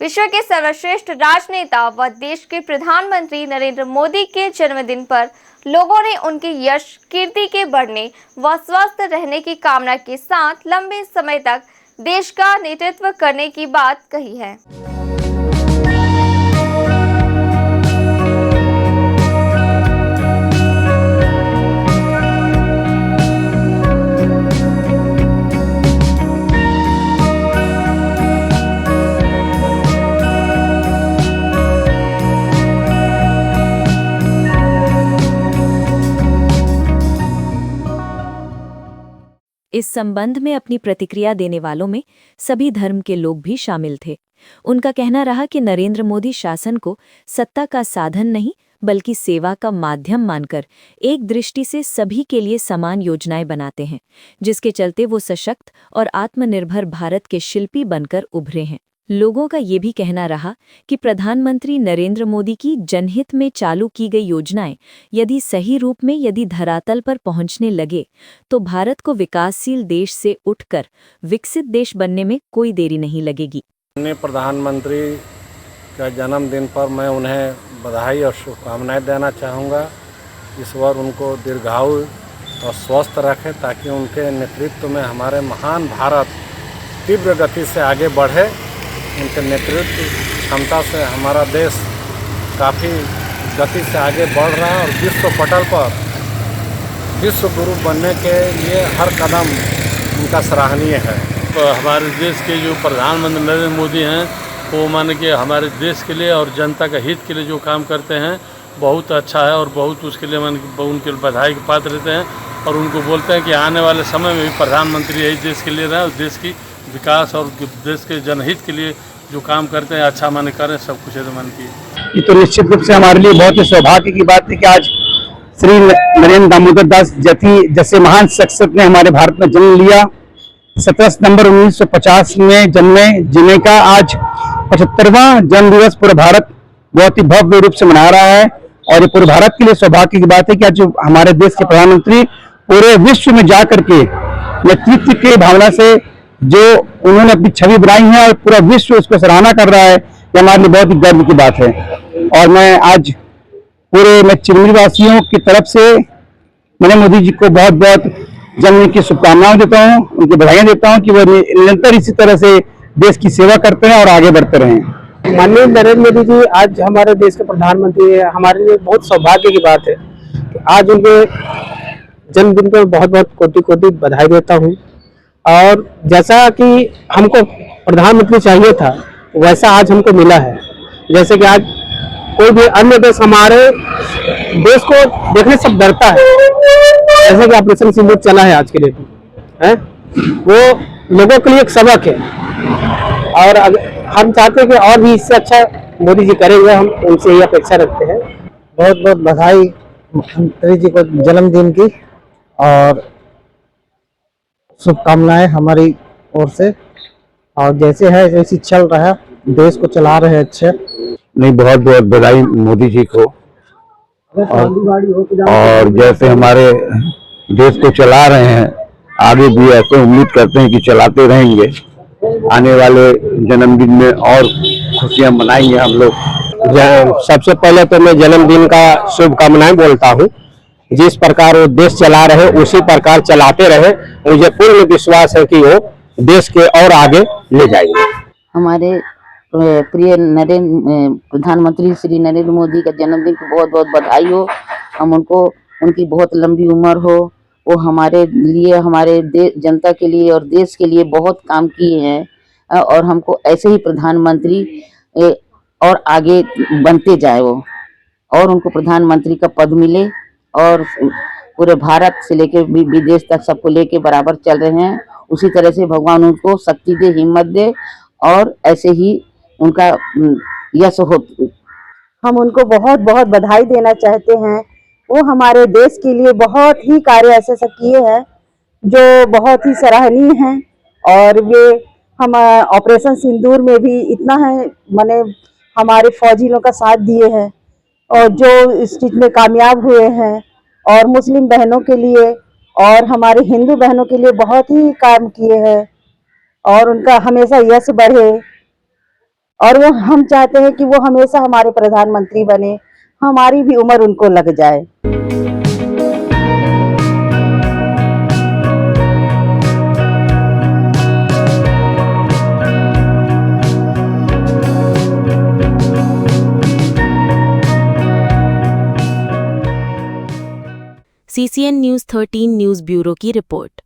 विश्व के सर्वश्रेष्ठ राजनेता व देश के प्रधानमंत्री नरेंद्र मोदी के जन्मदिन पर लोगों ने उनके यश कीर्ति के बढ़ने व स्वस्थ रहने की कामना के साथ लंबे समय तक देश का नेतृत्व करने की बात कही है। इस संबंध में अपनी प्रतिक्रिया देने वालों में सभी धर्म के लोग भी शामिल थे। उनका कहना रहा कि नरेंद्र मोदी शासन को सत्ता का साधन नहीं बल्कि सेवा का माध्यम मानकर एक दृष्टि से सभी के लिए समान योजनाएं बनाते हैं, जिसके चलते वो सशक्त और आत्मनिर्भर भारत के शिल्पी बनकर उभरे हैं। लोगों का ये भी कहना रहा कि प्रधानमंत्री नरेंद्र मोदी की जनहित में चालू की गई योजनाएं यदि सही रूप में यदि धरातल पर पहुंचने लगे तो भारत को विकासशील देश से उठकर विकसित देश बनने में कोई देरी नहीं लगेगी। प्रधानमंत्री का जन्मदिन पर मैं उन्हें बधाई और शुभकामनाएं देना चाहूँगा। ईश्वर उनको दीर्घायु और स्वस्थ रखे ताकि उनके नेतृत्व में हमारे महान भारत तीव्र गति से आगे बढ़े। उनके नेतृत्व क्षमता से हमारा देश काफ़ी गति से आगे बढ़ रहा है और विश्व पटल पर विश्व गुरु बनने के लिए हर कदम उनका सराहनीय है। तो हमारे देश के जो प्रधानमंत्री नरेंद्र मोदी हैं वो माने कि हमारे देश के लिए और जनता का हित के लिए जो काम करते हैं बहुत अच्छा है और बहुत उसके लिए उनके बधाई के पात्र रहते हैं और उनको बोलते हैं कि आने वाले समय में भी प्रधानमंत्री यही देश के लिए रहें और देश की विकास और देश के जनहित के लिए जो काम करते हैं अच्छा माने करें, सब कुछ है तो मन की। ये तो निश्चित रूप से हमारे लिए बहुत ही सौभाग्य की बात है कि आज श्री नरेंद्र दामोदर दास जैसे महान शख्सियत ने हमारे भारत में जन्म लिया। 17 सितंबर 1950 में जन्मे, जिन्हें का आज 75वां जन्म दिवस पूरा भारत बहुत ही भव्य रूप से मना रहा है और ये पूरे भारत के लिए सौभाग्य की बात है कि आज हमारे देश के प्रधानमंत्री पूरे विश्व में जा करके नेतृत्व की भावना से जो उन्होंने अपनी छवि बनाई है और पूरा विश्व उसको सराहना कर रहा है, ये हमारे लिए बहुत ही गर्व की बात है। और मैं आज पूरे चिरमिरी वासियों की तरफ से नरेंद्र मोदी जी को बहुत बहुत जन्मदिन की शुभकामनाएं देता हूँ, उनकी बधाइयां देता हूँ कि वो निरंतर इसी तरह से देश की सेवा करते हैं और आगे बढ़ते रहें। माननीय नरेंद्र मोदी जी आज हमारे देश के प्रधानमंत्री है, हमारे लिए बहुत सौभाग्य की बात है। आज उनके जन्मदिन पर बहुत बहुत कोटि कोटि बधाई देता हूँ। और जैसा कि हमको प्रधानमंत्री चाहिए था वैसा आज हमको मिला है। जैसे कि आज कोई भी अन्य देश हमारे देश को देखने से डरता है, जैसे कि ऑपरेशन सिंदूर चला है आज के डेट में, वो लोगों के लिए एक सबक है और हम चाहते हैं कि और भी इससे अच्छा मोदी जी करेंगे, हम उनसे ये अपेक्षा रखते हैं। बहुत बहुत बधाई मुख्यमंत्री जी को जन्मदिन की और शुभकामनाएं हमारी ओर से। और जैसे है जैसी चल रहा है, देश को चला रहे हैं अच्छे। नहीं, बहुत बहुत बधाई मोदी जी को और जैसे हमारे देश को चला रहे हैं आगे भी ऐसे उम्मीद करते हैं कि चलाते रहेंगे। आने वाले जन्मदिन में और खुशियां मनाएंगे हम लोग। सबसे पहले तो मैं जन्मदिन का शुभकामनाएं बोलता हूं। जिस प्रकार वो देश चला रहे उसी प्रकार चलाते रहे। मुझे पूर्ण विश्वास है कि वो देश के और आगे ले जाएंगे। हमारे प्रिय प्रधानमंत्री श्री नरेंद्र मोदी का जन्मदिन की बहुत बहुत बधाई हो। हम उनको उनकी बहुत लंबी उम्र हो। वो हमारे लिए हमारे जनता के लिए और देश के लिए बहुत काम किए हैं और हमको ऐसे ही प्रधानमंत्री और आगे बनते जाए वो और उनको प्रधानमंत्री का पद मिले और पूरे भारत से लेकर विदेश तक सबको लेके बराबर चल रहे हैं। उसी तरह से भगवान उनको शक्ति दे, हिम्मत दे और ऐसे ही उनका यश हो। हम उनको बहुत बहुत बधाई देना चाहते हैं। वो हमारे देश के लिए बहुत ही कार्य ऐसे किए हैं जो बहुत ही सराहनीय हैं और वे हम ऑपरेशन सिंदूर में भी इतना है माने हमारे फौजी लोग का साथ दिए हैं और जो इस चीज में कामयाब हुए हैं और मुस्लिम बहनों के लिए और हमारे हिंदू बहनों के लिए बहुत ही काम किए हैं और उनका हमेशा यश बढ़े। और वो हम चाहते हैं कि वो हमेशा हमारे प्रधानमंत्री बने, हमारी भी उम्र उनको लग जाए। CCN News 13 न्यूज़ ब्यूरो की रिपोर्ट।